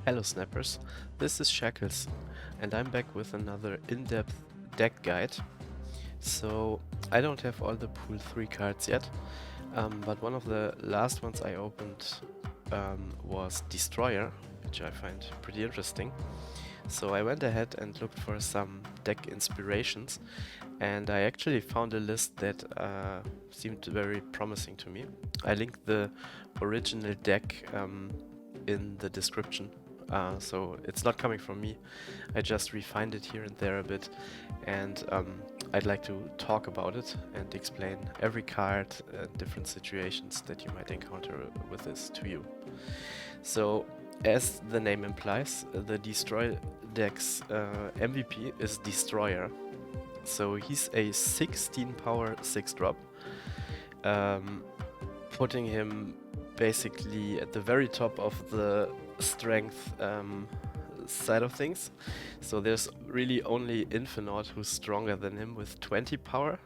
Hello Snappers, this is Shackles and I'm back with another in-depth deck guide. So I don't have all the pool 3 cards yet, but one of the last ones I opened was Destroyer, which I find pretty interesting. So I went ahead and looked for some deck inspirations, and I actually found a list that seemed very promising to me. I linked the original deck in the description. So it's not coming from me. I just refined it here and there a bit, and I'd like to talk about it and explain every card and different situations that you might encounter with this to you. So, as the name implies, the Destroy deck's MVP is Destroyer. So he's a 16 power 6 drop, putting him basically at the very top of the strength side of things. So there's really only Infinite who's stronger than him with 20 power,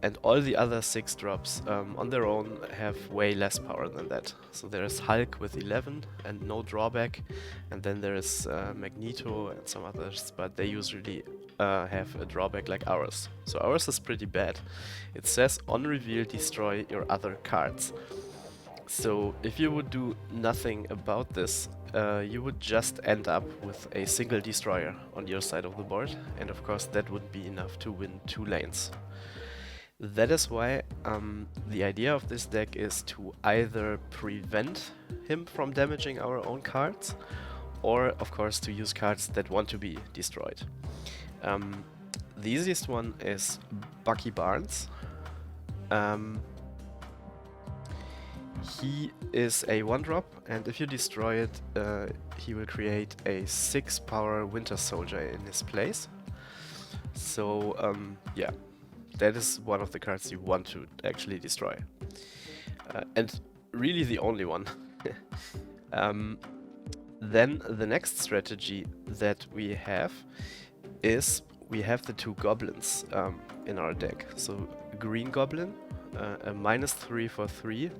and all the other 6 drops on their own have way less power than that. So there's Hulk with 11 and no drawback, and then there's Magneto and some others, but they usually have a drawback like ours. So ours is pretty bad. It says on reveal destroy your other cards. So if you would do nothing about this, you would just end up with a single destroyer on your side of the board, and of course that would be enough to win 2 lanes. That is why the idea of this deck is to either prevent him from damaging our own cards, or of course to use cards that want to be destroyed. The easiest one is Bucky Barnes. He is a 1-drop, and if you destroy it, he will create a 6 power Winter Soldier in his place. So yeah, that is one of the cards you want to actually destroy. And really the only one. Then the next strategy that we have is we have the 2 goblins in our deck. So green goblin, a -3 for 3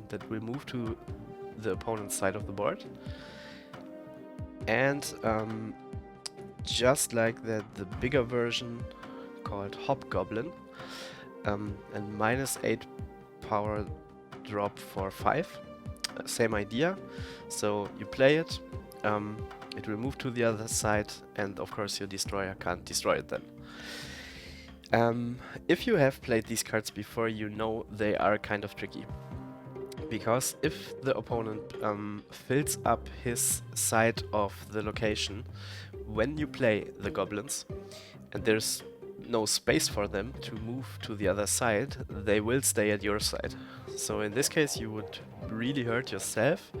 that will move to the opponent's side of the board. And just like the bigger version called Hobgoblin, and -8 power drop for 5. Same idea. So you play it, it will move to the other side, and of course your destroyer can't destroy it then. If you have played these cards before, you know they are kind of tricky. Because if the opponent fills up his side of the location when you play the goblins, and there's no space for them to move to the other side, they will stay at your side. So in this case you would really hurt yourself.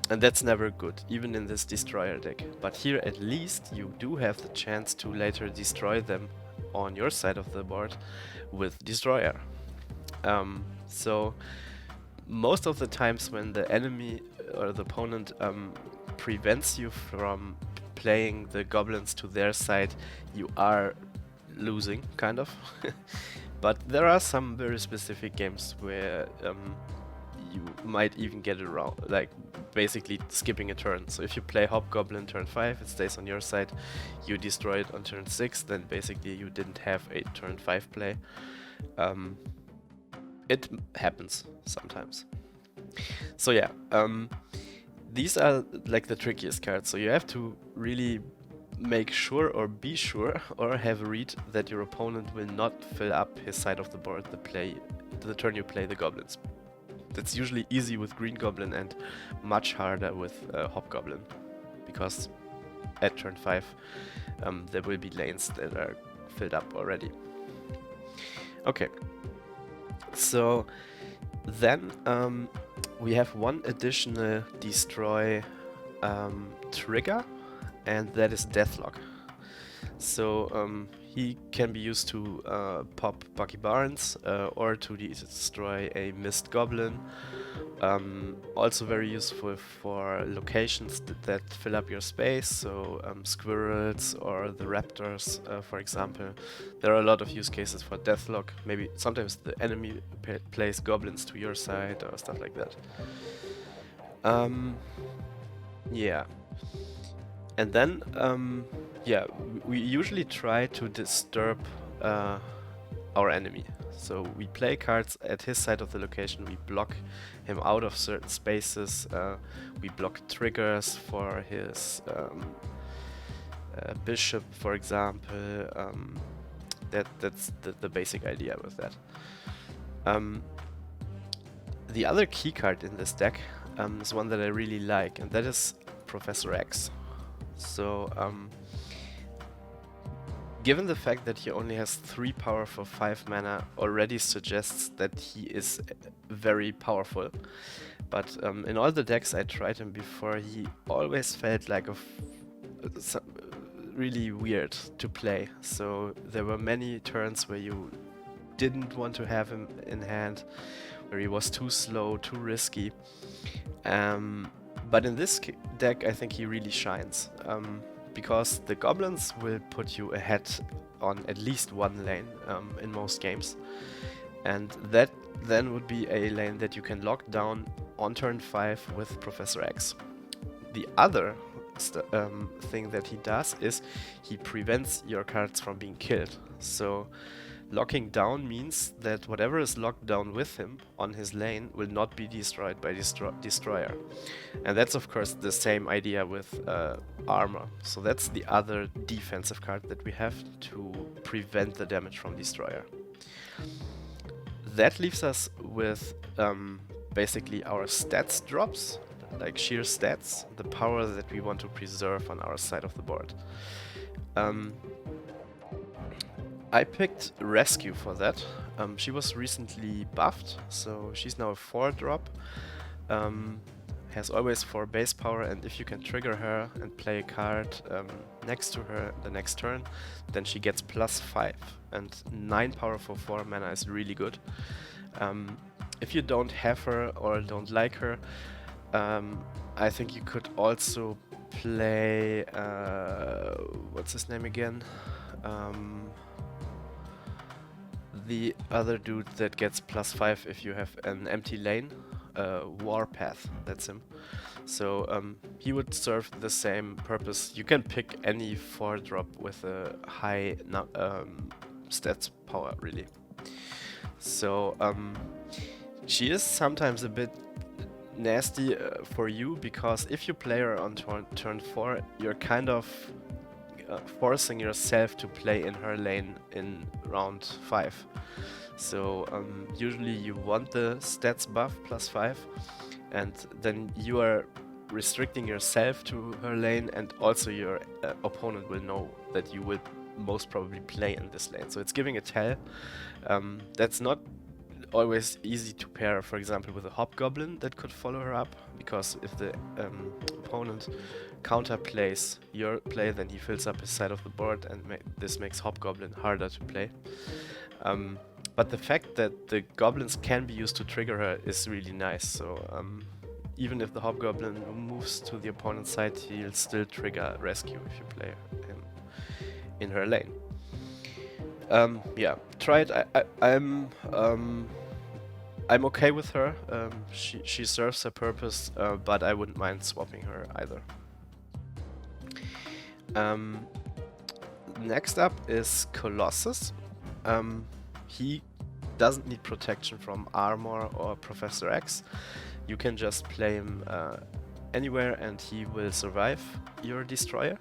And that's never good, even in this destroyer deck. But here at least you do have the chance to later destroy them on your side of the board with destroyer. So most of the times when the enemy or the opponent prevents you from playing the goblins to their side, you are losing, kind of. But there are some very specific games where you might even get it around, like basically skipping a turn. So if you play Hobgoblin turn 5, it stays on your side, you destroy it on turn 6, then basically you didn't have a turn 5 play. It happens sometimes. So yeah, these are like the trickiest cards, so you have to really make sure or be sure or have a read that your opponent will not fill up his side of the board the turn you play the goblins. That's usually easy with Green Goblin and much harder with Hobgoblin, because at turn 5 there will be lanes that are filled up already. Okay, so then we have one additional destroy trigger, and that is Deathlock. So he can be used to pop Bucky Barnes or to destroy a Mist Goblin. Also very useful for locations that fill up your space, so squirrels or the raptors, for example. There are a lot of use cases for Deathlock. Maybe sometimes the enemy plays goblins to your side or stuff like that. Um, yeah. And then, yeah, we usually try to disturb our enemy. So we play cards at his side of the location, we block him out of certain spaces, we block triggers for his bishop, for example. That's the basic idea with that. The other key card in this deck is one that I really like, and that is Professor X. So, given the fact that he only has 3 power for 5 mana, already suggests that he is very powerful. But in all the decks I tried him before, he always felt like really weird to play. So there were many turns where you didn't want to have him in hand, where he was too slow, too risky. But in this deck, I think he really shines. Because the Goblins will put you ahead on at least one lane in most games. And that then would be a lane that you can lock down on turn 5 with Professor X. The other thing that he does is he prevents your cards from being killed. So locking down means that whatever is locked down with him on his lane will not be destroyed by Destroyer. And that's of course the same idea with armor. So that's the other defensive card that we have to prevent the damage from Destroyer. That leaves us with basically our stats drops, like sheer stats, the power that we want to preserve on our side of the board. I picked Rescue for that. She was recently buffed, so she's now a 4-drop. Has always 4 base power, and if you can trigger her and play a card next to her the next turn, then she gets +5. And 9 power for 4 mana is really good. If you don't have her or don't like her, I think you could also play... what's his name again? The other dude that gets +5 if you have an empty lane. Warpath, that's him. So he would serve the same purpose. You can pick any 4-drop with a high stats power, really. So she is sometimes a bit nasty for you, because if you play her on turn 4, you're kind of forcing yourself to play in her lane in round 5. So usually you want the stats buff +5, and then you are restricting yourself to her lane, and also your opponent will know that you will most probably play in this lane. So it's giving a tell. That's not always easy to pair, for example, with a Hobgoblin that could follow her up, because if the opponent counterplays your play, then he fills up his side of the board, and this makes Hobgoblin harder to play. But the fact that the Goblins can be used to trigger her is really nice. So even if the Hobgoblin moves to the opponent's side, he'll still trigger Rescue if you play him in her lane. Yeah, try it. I'm okay with her. She serves her purpose, but I wouldn't mind swapping her either. Next up is Colossus. He doesn't need protection from armor or Professor X. You can just play him anywhere and he will survive your Destroyer.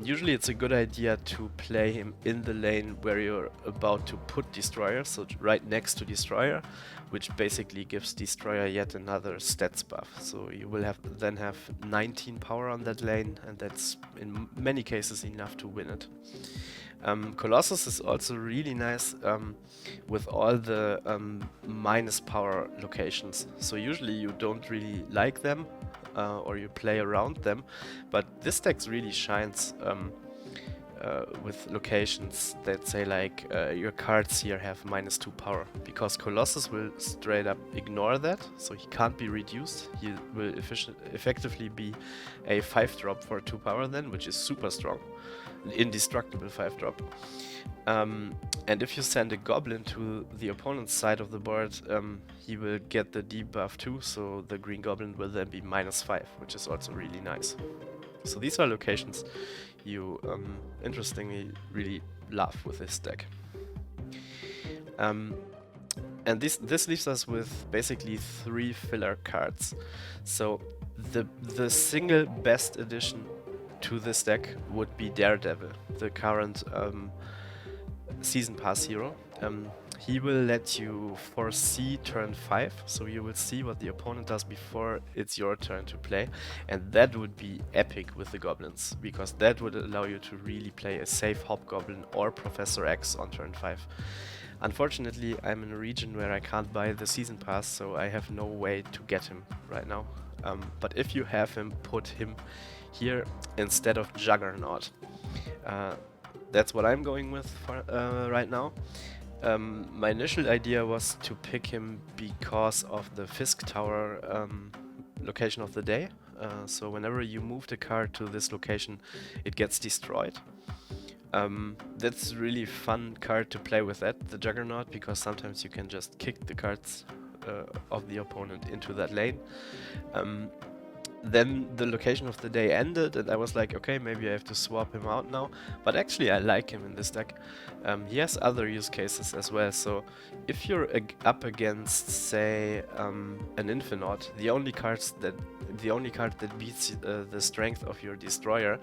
Usually it's a good idea to play him in the lane where you're about to put Destroyer, so right next to Destroyer, which basically gives Destroyer yet another stats buff. So you will then have 19 power on that lane, and that's in many cases enough to win it. Colossus is also really nice with all the minus power locations. So usually you don't really like them, or you play around them, but this deck really shines with locations that say like your cards here have -2 power, because Colossus will straight up ignore that, so he can't be reduced. He will effectively be a 5-drop for 2 power then, which is super strong, an indestructible 5-drop. And if you send a Goblin to the opponent's side of the board, he will get the debuff too, so the Green Goblin will then be -5, which is also really nice. So these are locations you interestingly really love with this deck. And this leaves us with basically 3 filler cards. So the single best addition to this deck would be Daredevil, the current Season Pass hero. He will let you foresee turn 5, so you will see what the opponent does before it's your turn to play, and that would be epic with the Goblins, because that would allow you to really play a safe Hobgoblin or Professor X on turn 5. Unfortunately, I'm in a region where I can't buy the Season Pass, so I have no way to get him right now. But if you have him, put him here instead of Juggernaut. That's what I'm going with for, right now. My initial idea was to pick him because of the Fisk Tower location of the day. So whenever you move the card to this location, it gets destroyed. That's a really fun card to play with that, the Juggernaut, because sometimes you can just kick the cards of the opponent into that lane. Then the location of the day ended, and I was like, okay, maybe I have to swap him out now. But actually, I like him in this deck. He has other use cases as well. So if you're up against, say, an Infinite, the only card that beats the strength of your destroyer,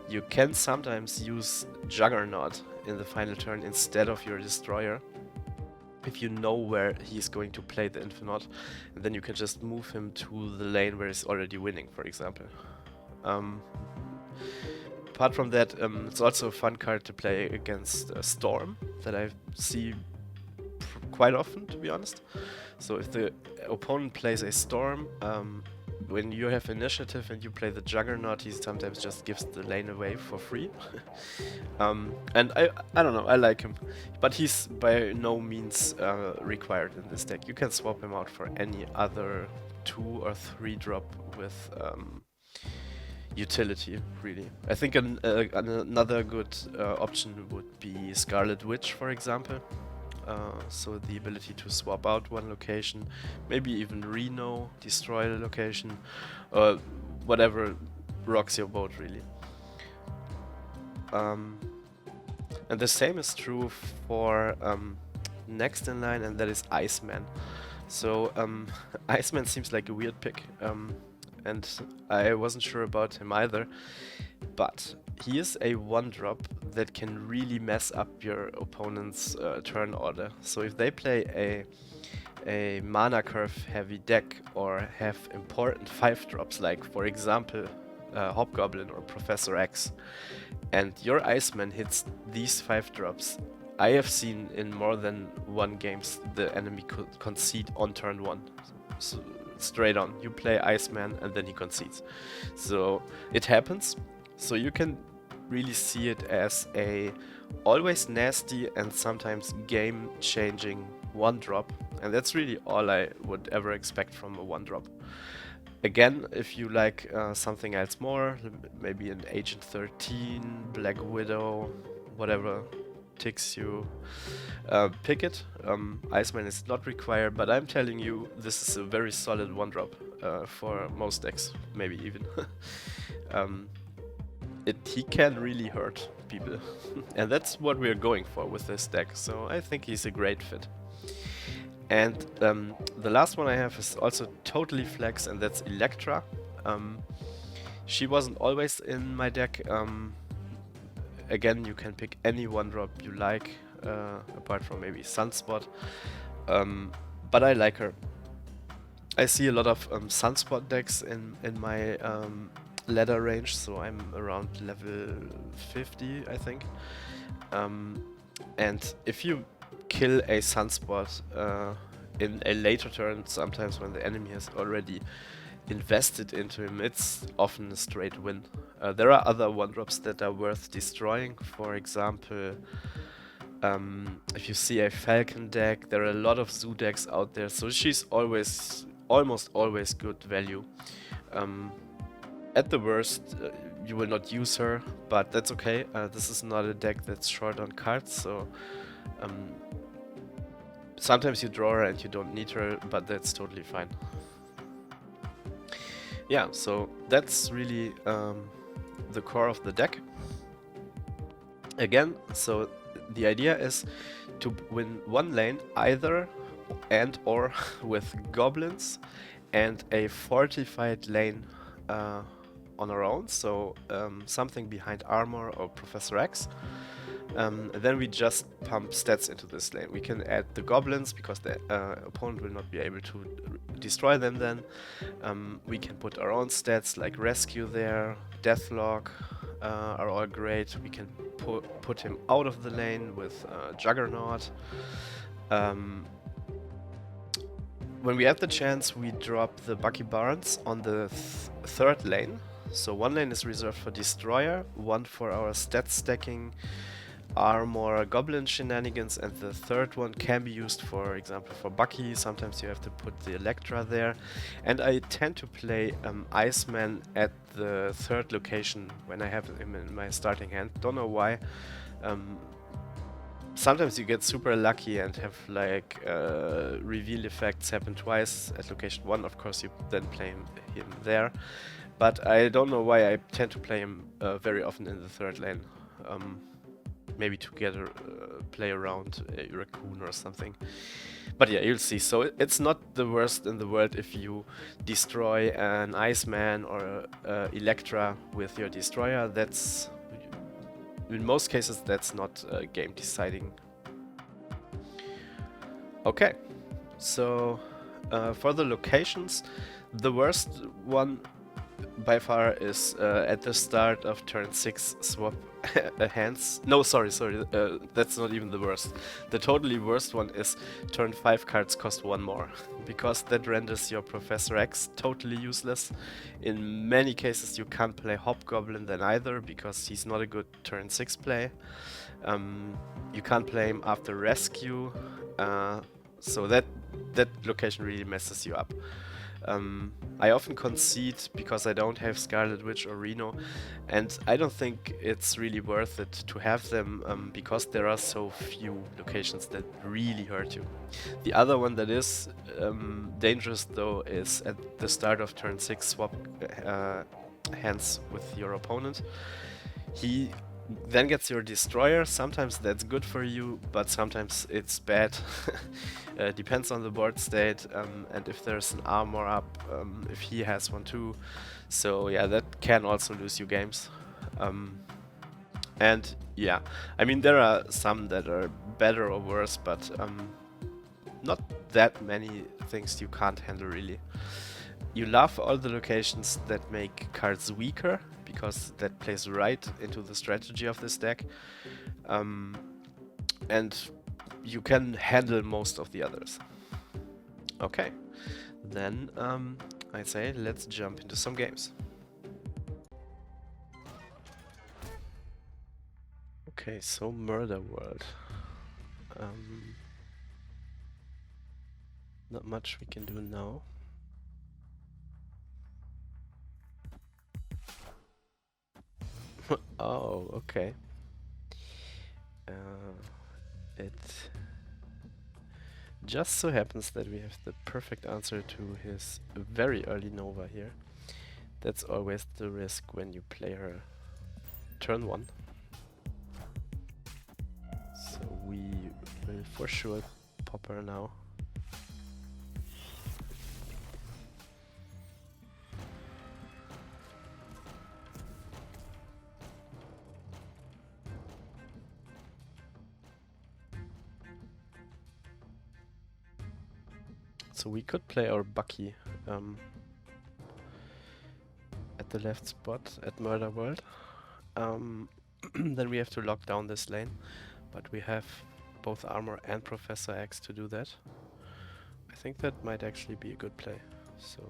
you can sometimes use Juggernaut in the final turn instead of your destroyer, if you know where he's going to play the Infinite, and then you can just move him to the lane where he's already winning, for example. Apart from that, it's also a fun card to play against Storm, that I see quite often, to be honest. So if the opponent plays a Storm, when you have initiative and you play the Juggernaut, he sometimes just gives the lane away for free. And I don't know, I like him. But he's by no means required in this deck. You can swap him out for any other 2 or 3 drop with utility, really. I think another good option would be Scarlet Witch, for example. So the ability to swap out one location, maybe even Reno, destroy the location, or whatever rocks your boat, really. And the same is true for next in line, and that is Iceman. So Iceman seems like a weird pick, and I wasn't sure about him either, but he is a 1-drop that can really mess up your opponent's turn order. So if they play a mana curve heavy deck or have important 5-drops, like for example Hobgoblin or Professor X, and your Iceman hits these 5-drops, I have seen in more than one games the enemy could concede on turn 1. So straight on, you play Iceman and then he concedes. So it happens. So you can really see it as a always nasty and sometimes game-changing 1-drop, and that's really all I would ever expect from a 1-drop. Again, if you like something else more, maybe an Agent 13, Black Widow, whatever ticks you, pick it. Iceman is not required, but I'm telling you, this is a very solid 1-drop for most decks, maybe even. He can really hurt people, and that's what we're going for with this deck, so I think he's a great fit. And the last one I have is also totally flex, and that's Electra. She wasn't always in my deck. Again, you can pick any 1-drop you like, apart from maybe Sunspot, but I like her. I see a lot of Sunspot decks in my ladder range, so I'm around level 50, I think. And if you kill a Sunspot in a later turn, sometimes when the enemy has already invested into him, it's often a straight win. There are other 1-drops that are worth destroying. For example, if you see a Falcon deck, there are a lot of Zoo decks out there, so she's almost always good value. At the worst, you will not use her, but that's okay. This is not a deck that's short on cards, so sometimes you draw her and you don't need her, but that's totally fine. Yeah, so that's really the core of the deck. Again, so the idea is to win one lane either and or with goblins and a fortified lane on our own, so something behind armor or Professor X. Then we just pump stats into this lane. We can add the goblins because the opponent will not be able to destroy them then. We can put our own stats like rescue there, deathlock are all great. We can put him out of the lane with Juggernaut. When we have the chance, we drop the Bucky Barnes on the third lane. So one lane is reserved for Destroyer, one for our stat stacking, armor, goblin shenanigans, and the third one can be used, for example, for Bucky. Sometimes you have to put the Electra there. And I tend to play Iceman at the third location when I have him in my starting hand. Don't know why. Sometimes you get super lucky and have like reveal effects happen twice at location 1. Of course, you then play him there. But I don't know why I tend to play him very often in the third lane. Maybe to play around a raccoon or something. But yeah, you'll see. So it's not the worst in the world if you destroy an Iceman or Electra with your Destroyer. That's, in most cases, that's not game deciding. Okay, so for the locations, the worst one by far is at the start of turn 6 swap hands. No, sorry, that's not even the worst. The totally worst one is turn 5 cards cost 1 more, because that renders your Professor X totally useless. In many cases you can't play Hobgoblin then either, because he's not a good turn 6 play. You can't play him after rescue, so that location really messes you up. I often concede because I don't have Scarlet Witch or Reno, and I don't think it's really worth it to have them because there are so few locations that really hurt you. The other one that is dangerous though is at the start of turn 6 swap hands with your opponent. He then gets your Destroyer. Sometimes that's good for you, but sometimes it's bad. Depends on the board state and if there's an armor up, if he has one too. So yeah, that can also lose you games. And yeah, I mean there are some that are better or worse, but not that many things you can't handle really. You love all the locations that make cards weaker, because that plays right into the strategy of this deck. And you can handle most of the others. Okay, then I'd say let's jump into some games. Okay, so Murder World. Not much we can do now. Oh, okay. It just so happens that we have the perfect answer to his very early Nova here. That's always the risk when you play her turn 1. So we will for sure pop her now. So we could play our Bucky at the left spot at Murder World. Then we have to lock down this lane, but we have both armor and Professor X to do that. I think that might actually be a good play. So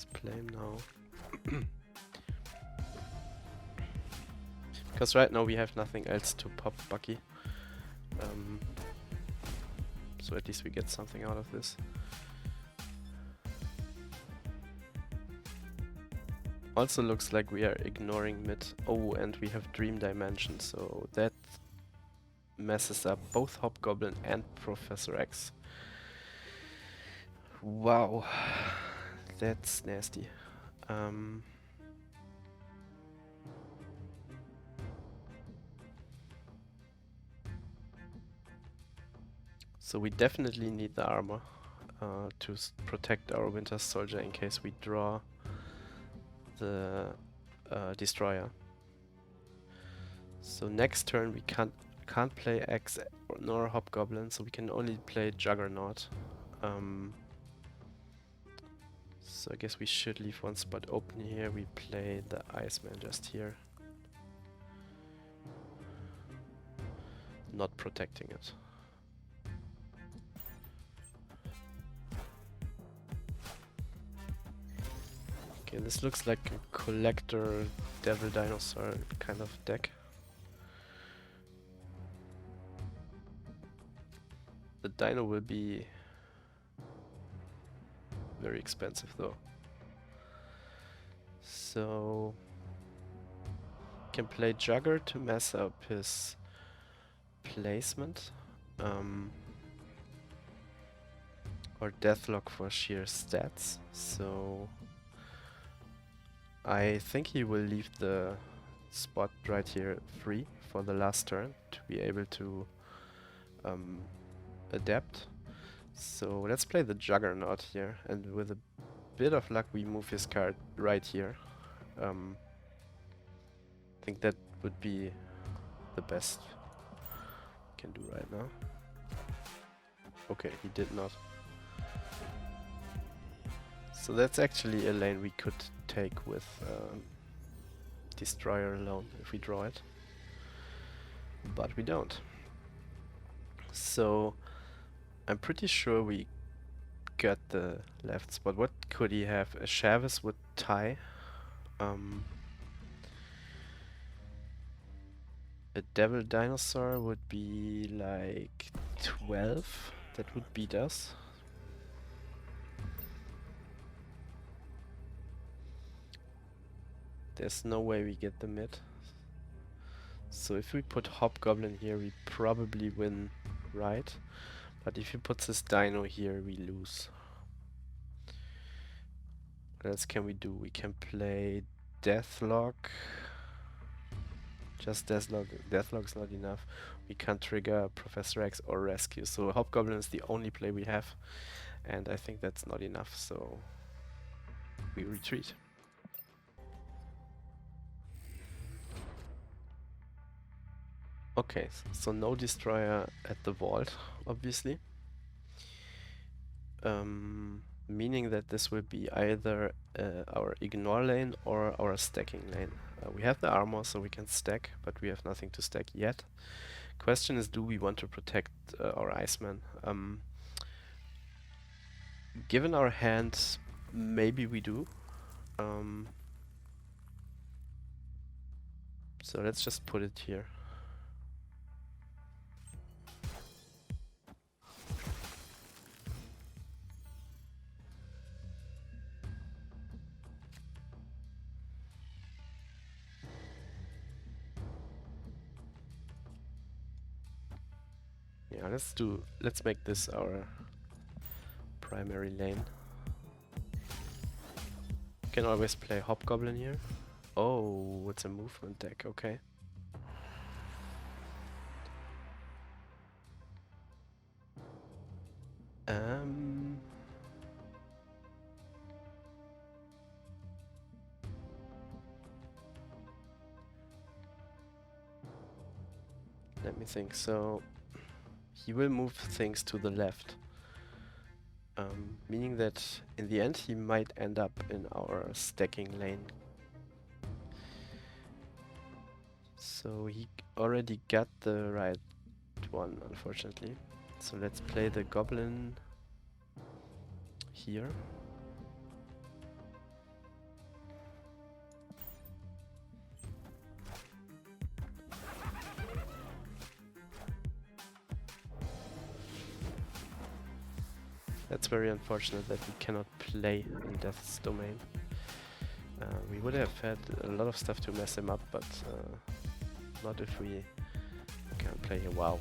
Let's play him now. Because right now we have nothing else to pop Bucky. So at least we get something out of this. Also looks like we are ignoring mid. Oh, and we have Dream Dimension, so that messes up both Hobgoblin and Professor X. Wow, that's nasty. So we definitely need the armor to protect our Winter Soldier in case we draw the Destroyer. So next turn we can't play X nor Hobgoblin, so we can only play Juggernaut. So I guess we should leave one spot open here. We play the Iceman just here. Not protecting it. Okay, this looks like a collector Devil Dinosaur kind of deck. The dino will be very expensive though. So can play Jugger to mess up his placement. Or Deathlock for sheer stats. So I think he will leave the spot right here free for the last turn to be able to adapt. So let's play the Juggernaut here, and with a bit of luck we move his card right here. I think that would be the best we can do right now. Okay, he did not. So that's actually a lane we could take with Destroyer alone if we draw it. But we don't. So I'm pretty sure we got the left spot. What could he have? A Chavis would tie. A Devil Dinosaur would be like 12. That would beat us. There's no way we get the mid. So if we put Hobgoblin here, we probably win, right? But if he puts this dino here, we lose. What else can we do? We can play Deathlock. Just Deathlock. Deathlock's not enough. We can't trigger Professor X or Rescue. So Hobgoblin is the only play we have. And I think that's not enough, so we retreat. Okay, so no Destroyer at the vault, obviously. Meaning that this will be either our ignore lane or our stacking lane. We have the armor, so we can stack, but we have nothing to stack yet. Question is, do we want to protect our Iceman? Given our hand, maybe we do. So let's just put it here. Yeah, let's make this our primary lane. Can always play Hobgoblin here. Oh, it's a movement deck, okay. Let me think. So he will move things to the left, meaning that in the end he might end up in our stacking lane. So he already got the right one, unfortunately. So let's play the Goblin here. That's very unfortunate that we cannot play in Death's domain. We would have had a lot of stuff to mess him up, but not if we can't play here. Wow.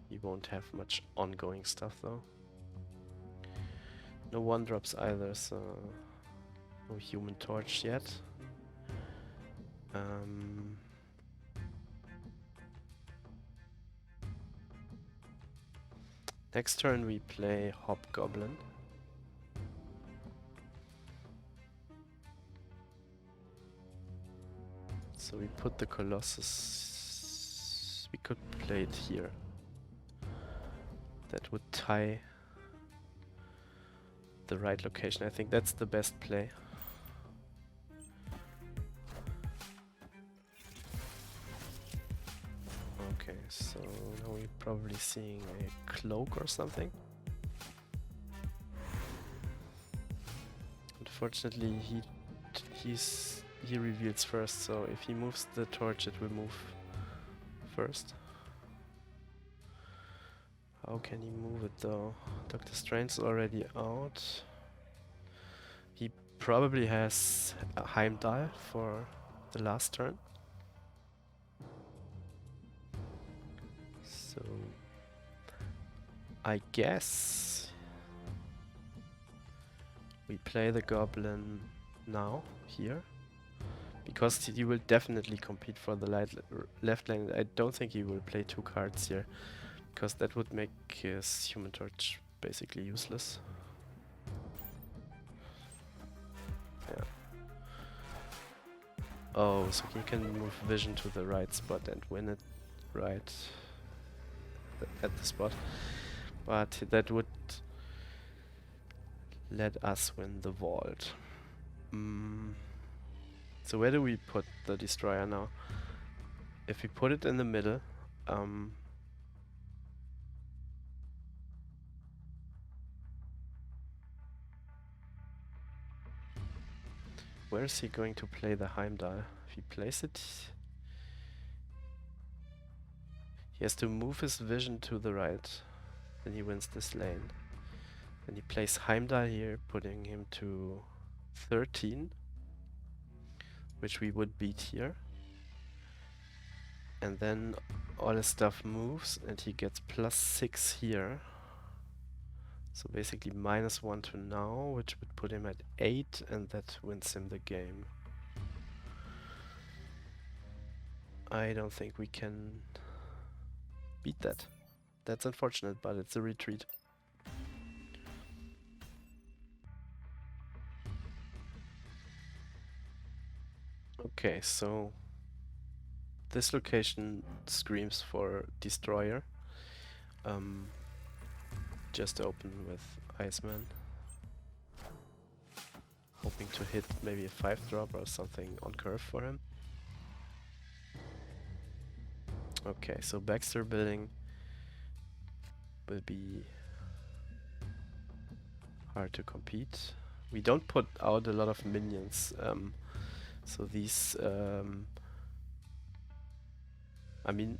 He won't have much ongoing stuff though. No 1-drops either, so no Human Torch yet. Next turn we play Hobgoblin. So we put the Colossus. We could play it here. That would tie the right location. I think that's the best play. Okay, so now we're probably seeing a cloak or something. Unfortunately, he reveals first, so if he moves the torch, it will move first. How can he move it though? Dr. Strange is already out. He probably has a Heimdall for the last turn. So I guess we play the Goblin now, here. Because he will definitely compete for the left lane. I don't think he will play 2 cards here. Because that would make his Human Torch basically useless. Yeah. Oh, so he can move Vision to the right spot and win it right at the spot. But that would let us win the vault. So where do we put the Destroyer now? If we put it in the middle, where is he going to play the Heimdall? If he plays it, he has to move his Vision to the right, then he wins this lane. Then he plays Heimdall here, putting him to 13, which we would beat here. And then all his stuff moves and he gets +6 here. So basically -1 to now, which would put him at 8, and that wins him the game. I don't think we can beat that. That's unfortunate, but it's a retreat. Okay, so this location screams for Destroyer. Just open with Iceman. Hoping to hit maybe a 5-drop or something on curve for him. Okay, so Baxter building will be hard to compete. We don't put out a lot of minions, so these, I mean,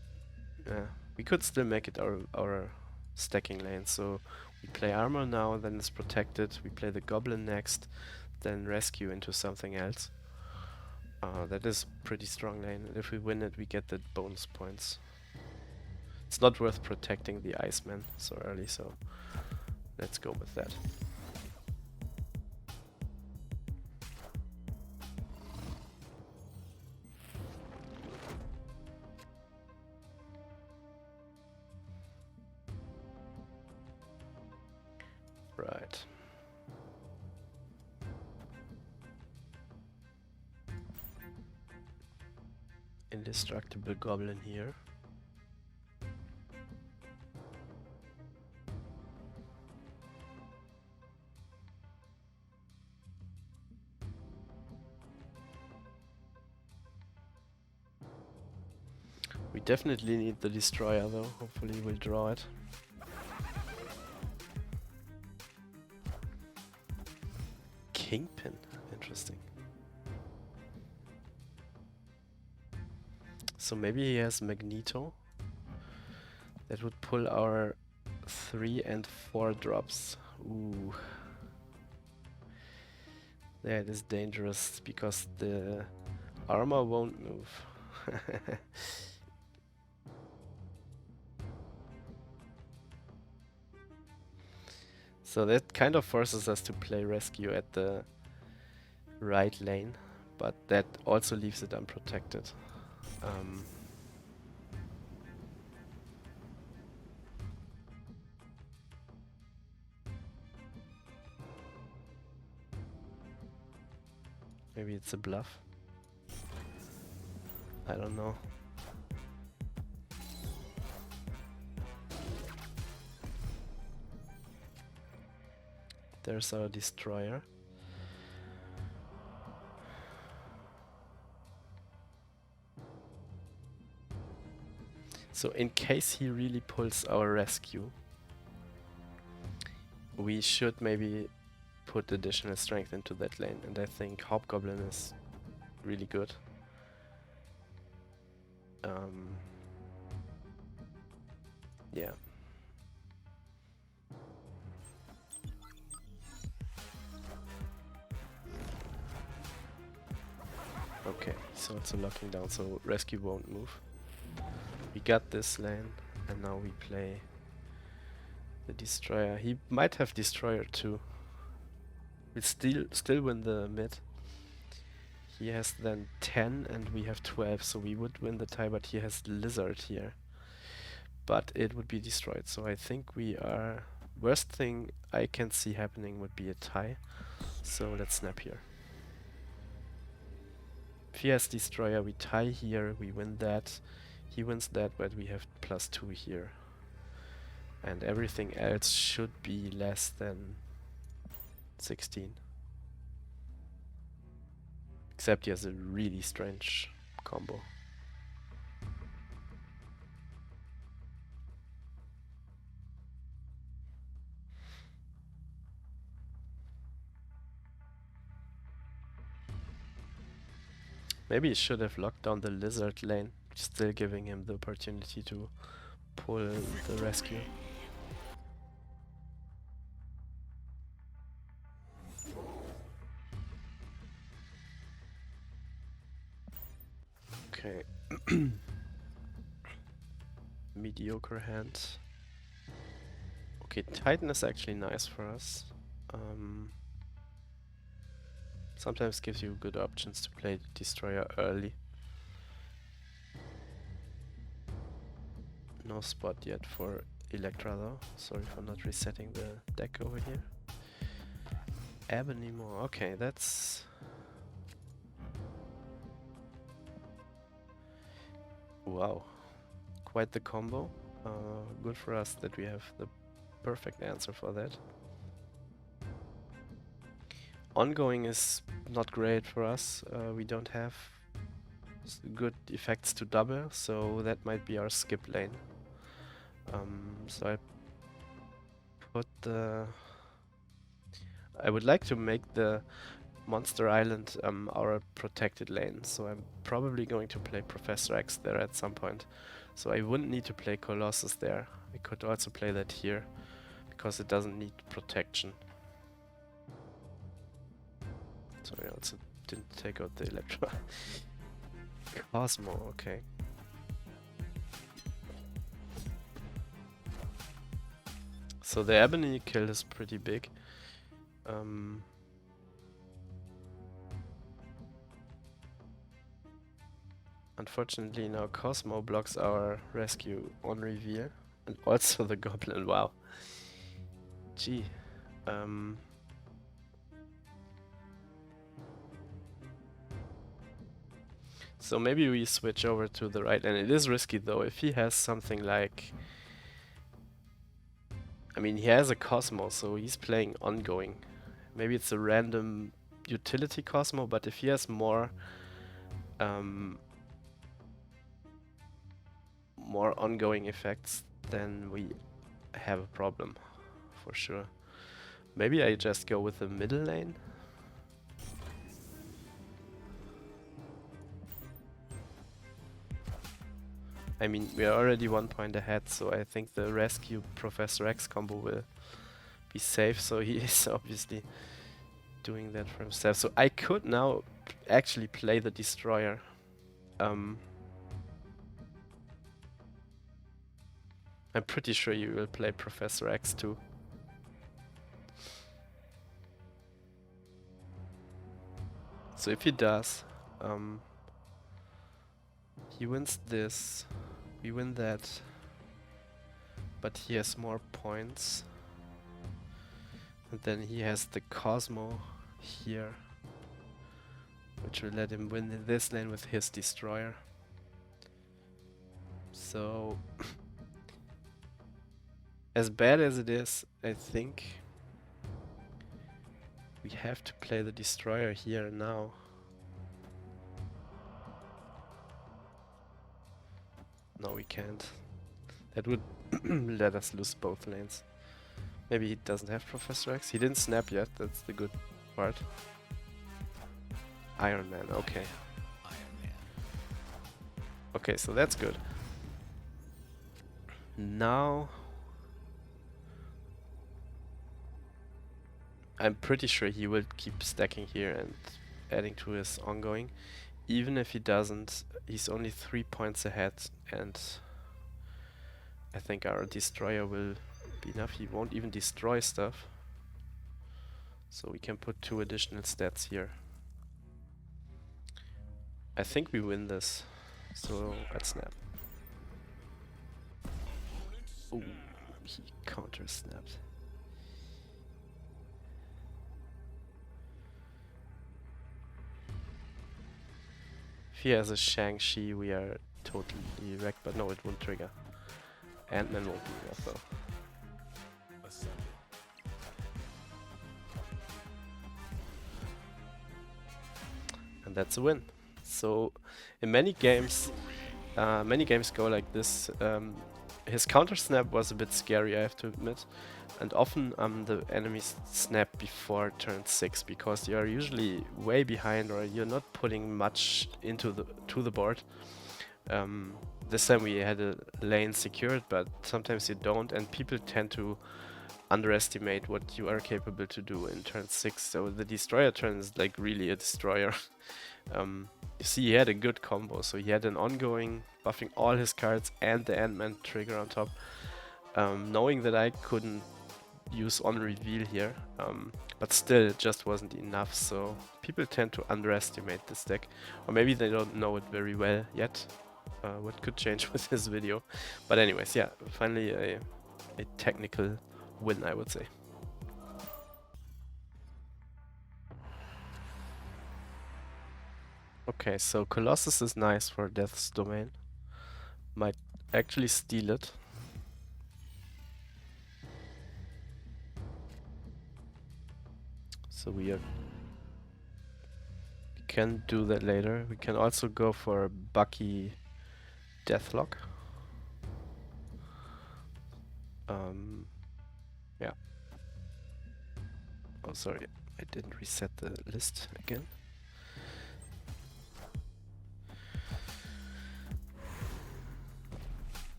we could still make it our stacking lane. So we play armor now, then it's protected. We play the Goblin next, then rescue into something else. That is pretty strong lane. And if we win it, we get the bonus points. It's not worth protecting the Iceman so early, so let's go with that. Right. Indestructible Goblin here. We definitely need the Destroyer though, hopefully we'll draw it. Kingpin, interesting. So maybe he has Magneto. That would pull our 3 and 4 drops. Ooh. Yeah, it is dangerous because the armor won't move. So that kind of forces us to play rescue at the right lane, but that also leaves it unprotected. Maybe it's a bluff. I don't know. There's our destroyer. So in case he really pulls our rescue, we should maybe put additional strength into that lane, and I think Hobgoblin is really good. Yeah. Okay, so it's a locking down, so rescue won't move. We got this lane, and now we play the destroyer. He might have destroyer too. We still win the mid. He has then 10 and we have 12, so we would win the tie, but he has lizard here. But it would be destroyed, so I think we are... Worst thing I can see happening would be a tie. So let's snap here. If he has destroyer, we tie here, we win that. He wins that, but we have +2 here. And everything else should be less than 16. Except he has a really strange combo. Maybe he should have locked down the lizard lane, still giving him the opportunity to pull the rescue. Okay. Mediocre hand. Okay, Titan is actually nice for us. Sometimes gives you good options to play Destroyer early. No spot yet for Electra though. Sorry for not resetting the deck over here. Ebony more. Okay, that's... Wow. Quite the combo. Good for us that we have the perfect answer for that. Ongoing is not great for us. We don't have good effects to double, so that might be our skip lane. So I put the... I would like to make the Monster Island our protected lane, so I'm probably going to play Professor X there at some point. So I wouldn't need to play Colossus there. I could also play that here, because it doesn't need protection. So I also didn't take out the Electra. Cosmo, okay. So the Ebony kill is pretty big. Unfortunately now Cosmo blocks our rescue on reveal. And also the Goblin, wow. Gee. So maybe we switch over to the right, and it is risky though. If he has something like... I mean, he has a Cosmo, so he's playing ongoing. Maybe it's a random utility Cosmo, but if he has more ongoing effects, then we have a problem, for sure. Maybe I just go with the middle lane. I mean, we are already 1 point ahead, so I think the rescue Professor X combo will be safe, so he is obviously doing that for himself. So I could now actually play the Destroyer. I'm pretty sure you will play Professor X too. So if he does, he wins this, we win that, but he has more points. And then he has the Cosmo here, which will let him win this lane with his Destroyer. So, as bad as it is, I think we have to play the Destroyer here and now. No, we can't. That would let us lose both lanes. Maybe he doesn't have Professor X. He didn't snap yet, that's the good part. Iron Man, okay. Okay, so that's good. Now I'm pretty sure he will keep stacking here and adding to his ongoing. Even if he doesn't, he's only 3 points ahead, and I think our Destroyer will be enough. He won't even destroy stuff. So we can put 2 additional stats here. I think we win this. So let's snap. Ooh, he counter snapped. If he has a Shang-Chi, we are totally wrecked, but no, it won't trigger. Ant-Man won't be enough though. And that's a win. So in many games go like this. His counter snap was a bit scary, I have to admit, and often the enemies snap before turn 6 because you are usually way behind or you're not putting much into the board. This time we had a lane secured, but sometimes you don't, and people tend to underestimate what you are capable to do in turn 6. So the Destroyer turn is like really a destroyer. You see, he had a good combo, so he had an ongoing, buffing all his cards and the Ant-Man trigger on top. Knowing that I couldn't use on reveal here, but still it just wasn't enough, so people tend to underestimate this deck. Or maybe they don't know it very well yet, what could change with this video. But anyways, yeah, finally a technical win, I would say. Okay, so Colossus is nice for Death's Domain. Might actually steal it. So we can do that later. We can also go for Bucky Deathlock. Yeah. Oh, sorry, I didn't reset the list again.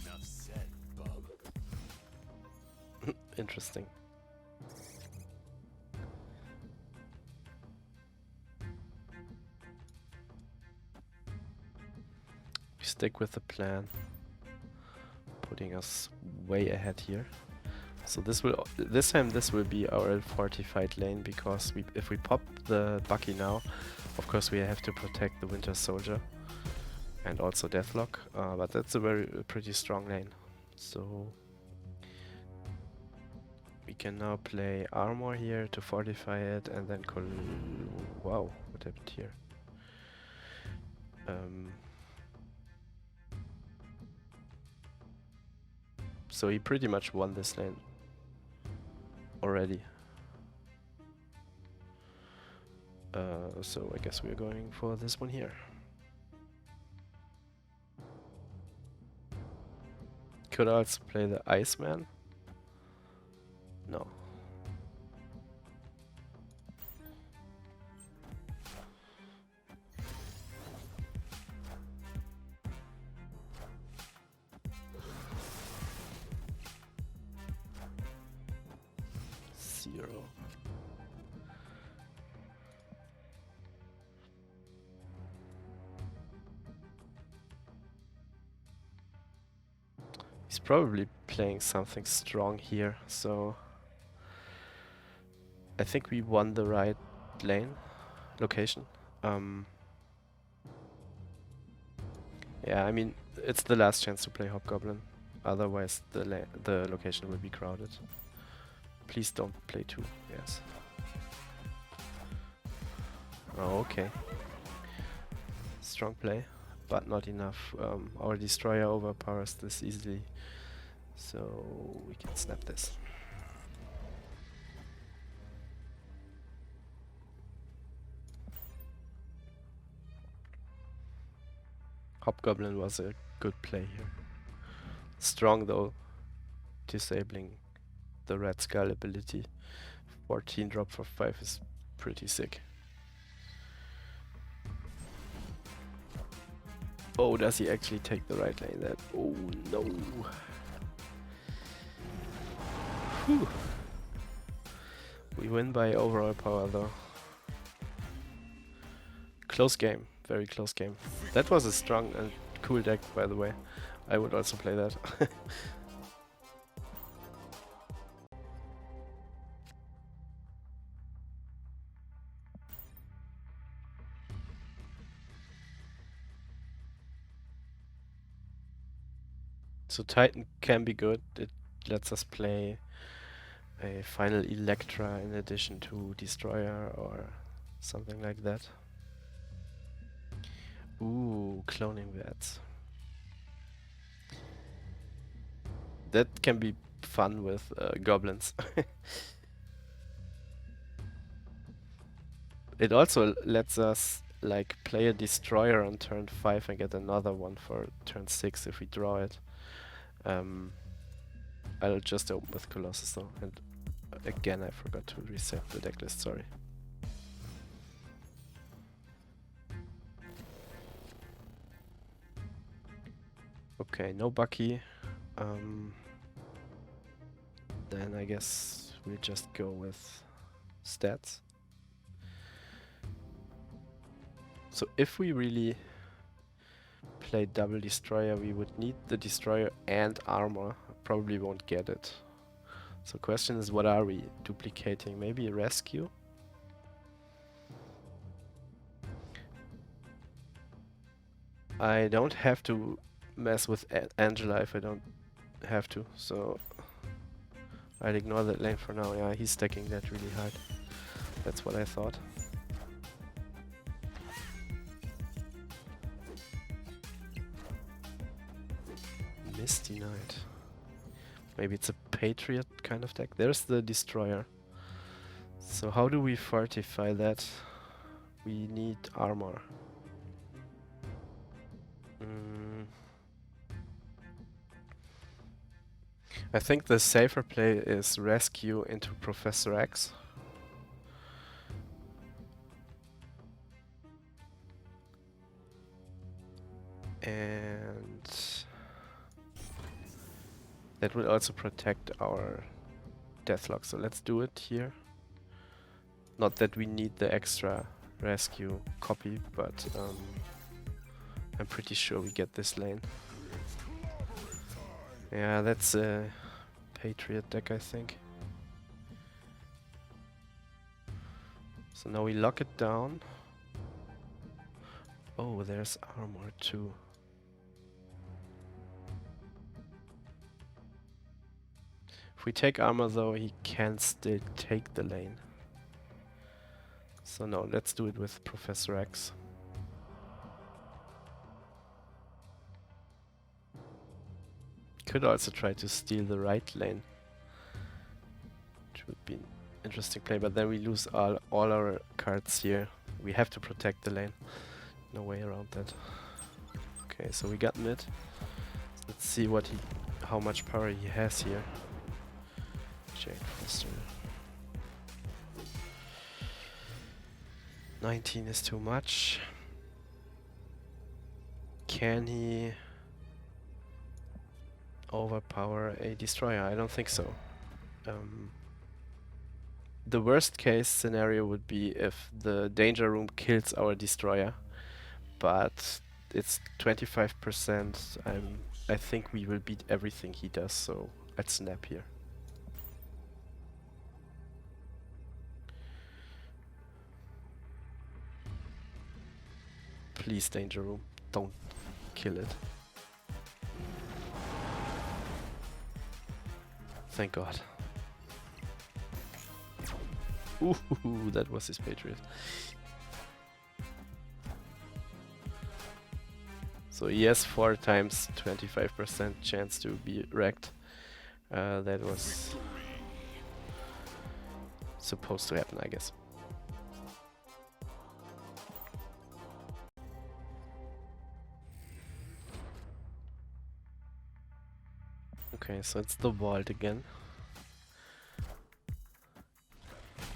Enough said, bub. Interesting. We stick with the plan, putting us way ahead here. So this time this will be our fortified lane, because if we pop the Bucky now, of course we have to protect the Winter Soldier and also Deathlock, but that's a pretty strong lane. So we can now play Armor here to fortify it, and then wow, what happened here? So he pretty much won this lane already. So I guess we're going for this one here. Could also play the Iceman. No. hero. He's probably playing something strong here, so I think we won the right lane location. Yeah, I mean, it's the last chance to play Hobgoblin. Otherwise, the location will be crowded. Please don't play 2. Yes. Oh, okay. Strong play, but not enough. Our destroyer overpowers this easily, so we can snap this. Hobgoblin was a good play here. Strong though, disabling the Red Skull ability. 14 drop for 5 is pretty sick. Oh, does he actually take the right lane? That oh no. Whew. We win by overall power though. Close game, very close game. That was a strong and cool deck, by the way. I would also play that. So Titan can be good. It lets us play a final Electra in addition to Destroyer or something like that. Ooh, cloning bats. That can be fun with goblins. It also lets us like play a destroyer on turn 5 and get another one for turn 6 if we draw it. I'll just open with Colossus though, and again I forgot to reset the decklist, sorry. Okay, no Bucky. Then I guess we'll just go with stats. So if we really play double destroyer, we would need the destroyer and armor. Probably won't get it. So question is, what are we duplicating? Maybe a rescue? I don't have to mess with Angela if I don't have to, so I'll ignore that lane for now. Yeah, he's stacking that really hard. That's what I thought. Misty Knight. Maybe it's a Patriot kind of deck. There's the Destroyer. So how do we fortify that? We need armor. I think the safer play is rescue into Professor X. And that will also protect our Deathlock, so let's do it here. Not that we need the extra rescue copy, but I'm pretty sure we get this lane. Yeah, that's a Patriot deck, I think. So now we lock it down. Oh, there's armor too. If we take armor though, he can still take the lane. So no, let's do it with Professor X. Could also try to steal the right lane, which would be an interesting play, but then we lose all our cards here. We have to protect the lane. No way around that. Okay, so we got mid. Let's see what how much power he has here. Jade Foster. 19 is too much. Can he overpower a destroyer? I don't think so. the worst case scenario would be if the danger room kills our destroyer, but it's 25%. I think we will beat everything he does, so I'd snap here. Please, danger room, don't kill it. Thank God. Ooh, that was his Patriot. So he has 4 times 25% chance to be wrecked. That was supposed to happen, I guess. Okay, so it's the vault again.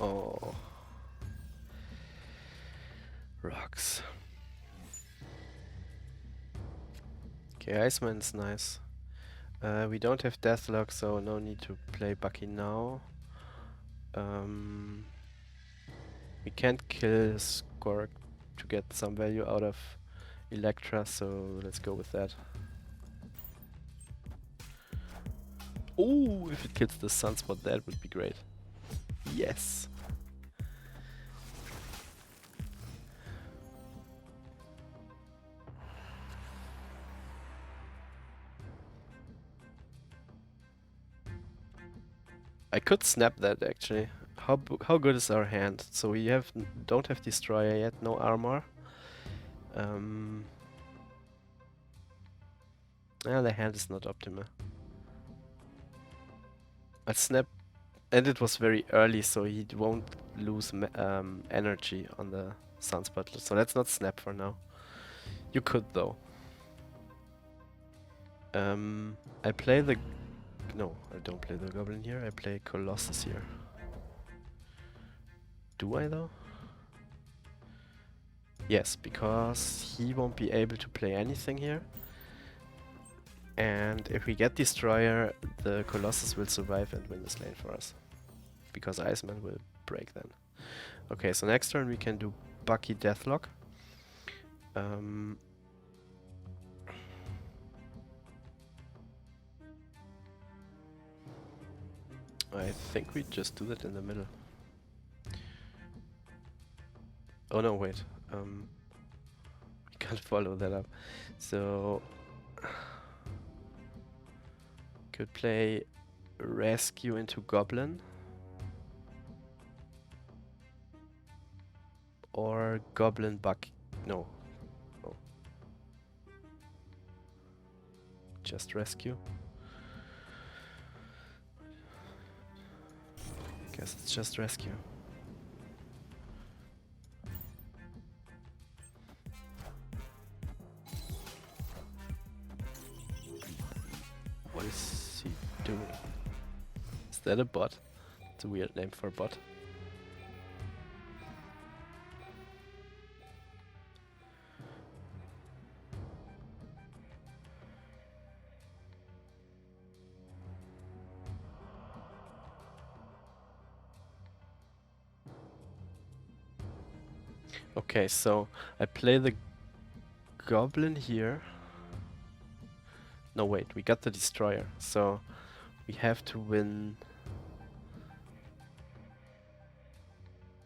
Oh. Rocks. Okay, Iceman's nice. We don't have Deathlock, so no need to play Bucky now. We can't kill Skork to get some value out of Electra, so let's go with that. Oh, if it kills the Sunspot, that would be great. Yes! I could snap that actually. How good is our hand? So we don't have Destroyer yet, no armor. The hand is not optimal. I'll snap, and it was very early, so he won't lose energy on the Sunspot. So let's not snap for now. You could though. I play the... No, I don't play the Goblin here, I play Colossus here. Do I though? Yes, because he won't be able to play anything here. And if we get Destroyer, the Colossus will survive and win this lane for us. Because Iceman will break then. Okay, so next turn we can do Bucky Deathlock. I think we just do that in the middle. Oh no, wait. We can't follow that up. So... could play Rescue into Goblin. Or Goblin Bucky. No. Oh. Just Rescue. Guess it's just Rescue. What is he doing? Is that a bot? It's a weird name for a bot. Okay, so I play the Goblin here. No, wait, we got the Destroyer, so we have to win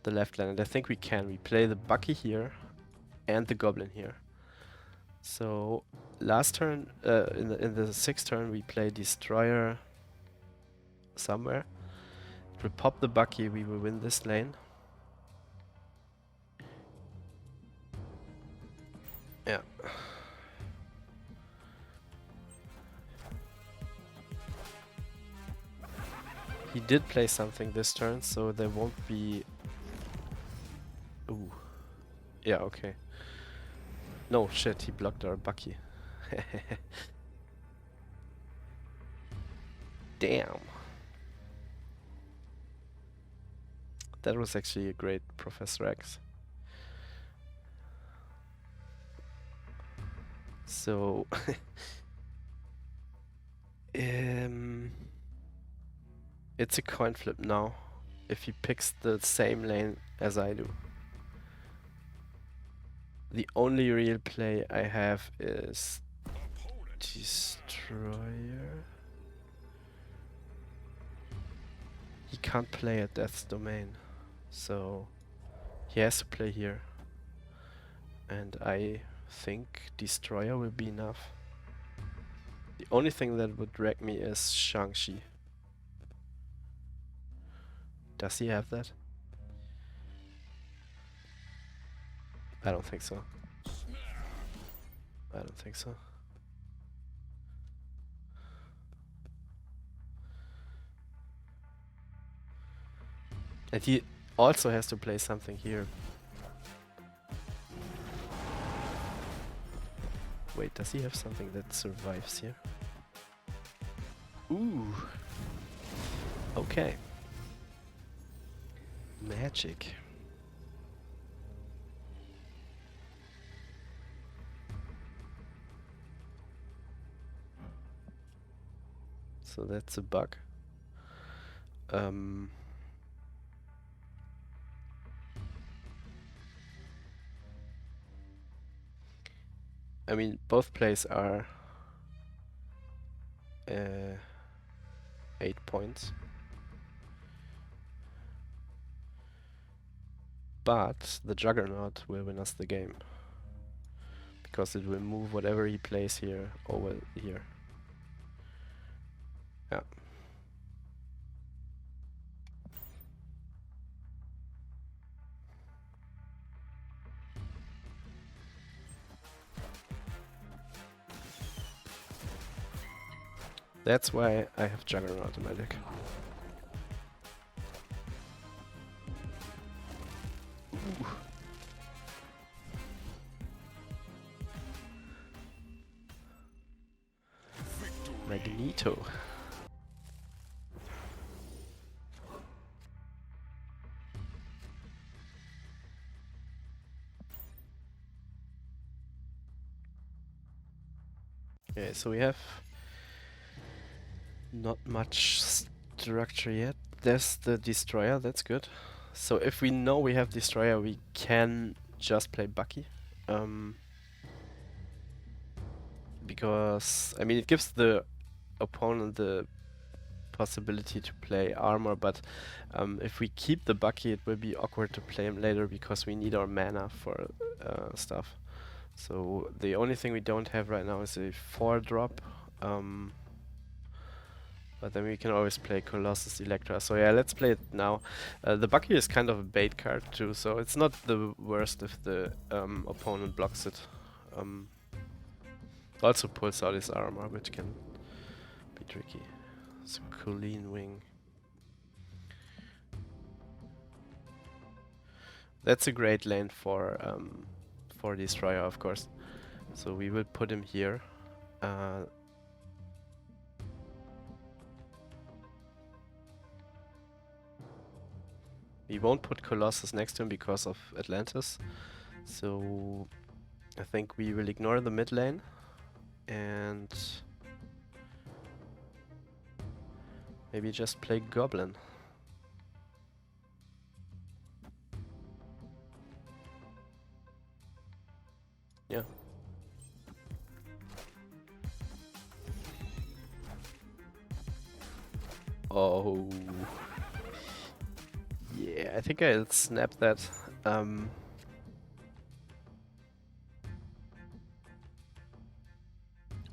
the left lane, and I think we can. We play the Bucky here and the Goblin here. So last turn, in the 6th turn, we play Destroyer somewhere. It will pop the Bucky, we will win this lane. Yeah. He did play something this turn, so there won't be... Ooh. Yeah, okay. No, shit, he blocked our Bucky. Damn. That was actually a great Professor X. So... it's a coin flip now. if he picks the same lane as I do. The only real play I have is Destroyer. He can't play at Death's Domain, so he has to play here. And I think Destroyer will be enough. The only thing that would drag me is Shang-Chi. Does he have that? I don't think so. I don't think so. And he also has to play something here. Wait, does he have something that survives here? Ooh. Okay. Magic. So that's a bug. I mean, both plays are 8 points. But the Juggernaut will win us the game. Because it will move whatever he plays here over here. Yeah. That's why I have Juggernaut in my deck. Ooh. Magneto. Okay, so we have not much structure yet. There's the Destroyer, that's good. So if we know we have Destroyer, we can just play Bucky. Because, I mean, it gives the opponent the possibility to play armor, but if we keep the Bucky, it will be awkward to play him later because we need our mana for stuff. So the only thing we don't have right now is a 4-drop. But then we can always play Colossus Electra. So yeah, let's play it now. The Bucky is kind of a bait card too, so it's not the worst if the opponent blocks it. Also pulls out his armor, which can be tricky. So Colleen Wing. That's a great lane for Destroyer, of course. So we will put him here. We won't put Colossus next to him because of Atlantis. So I think we will ignore the mid lane and maybe just play Goblin. Yeah. Oh. Yeah, I think I'll snap that.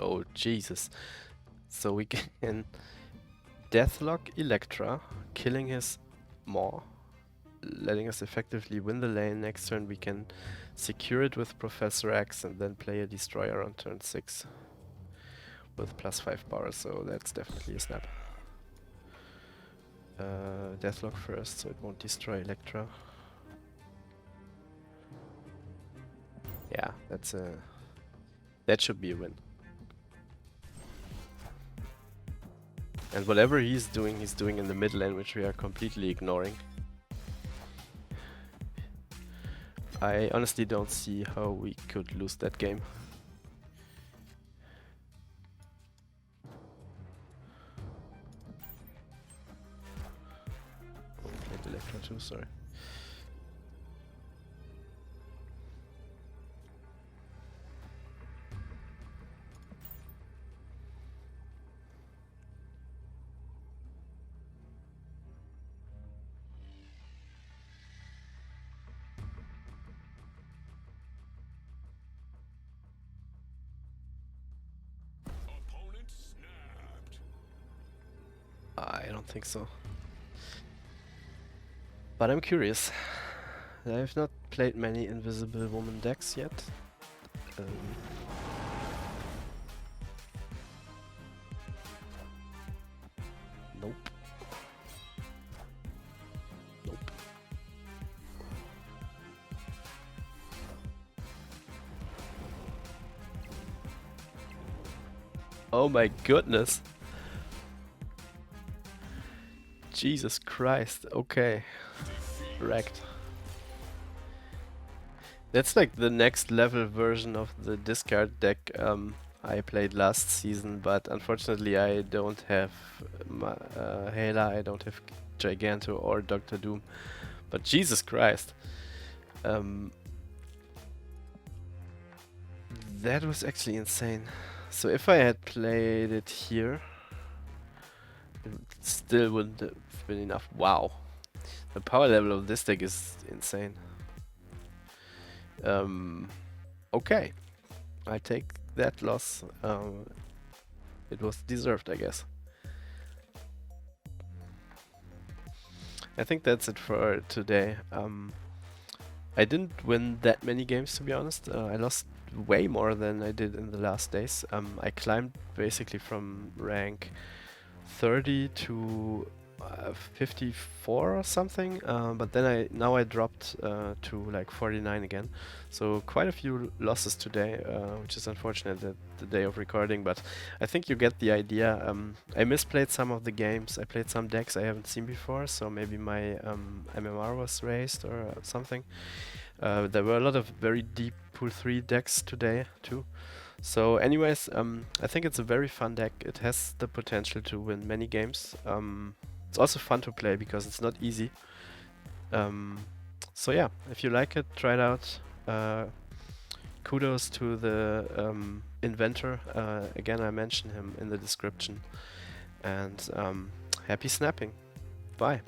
Oh, Jesus. So we can Deathlock Electra, killing his Maw, letting us effectively win the lane. Next turn we can secure it with Professor X and then play a Destroyer on turn 6 with +5 power, so that's definitely a snap. Deathlock first, so it won't destroy Electra. Yeah, that should be a win. And whatever he's doing in the mid lane, which we are completely ignoring. I honestly don't see how we could lose that game. Okay, sorry. I don't think so. But I'm curious. I've not played many Invisible Woman decks yet. Um, nope. Nope. Oh my goodness. Jesus Christ. Okay. Wrecked. That's like the next level version of the discard deck I played last season, but unfortunately I don't have Hela, I don't have Giganto or Doctor Doom. But Jesus Christ. That was actually insane. So if I had played it here, it still wouldn't have been enough. Wow. The power level of this deck is insane. Okay. I take that loss. It was deserved, I guess. I think that's it for today. I didn't win that many games, to be honest. I lost way more than I did in the last days. I climbed basically from rank 30 to 54 or something, but then now I dropped to like 49 again. So quite a few losses today, which is unfortunate at the day of recording, but I think you get the idea. I misplayed some of the games. I played some decks I haven't seen before, so maybe my MMR was raised or something. There were a lot of very deep pool 3 decks today too. So anyways, I think it's a very fun deck. It has the potential to win many games. It's also fun to play because it's not easy. So yeah, if you like it, try it out. Kudos to the inventor. Again, I mentioned him in the description. And happy snapping. Bye.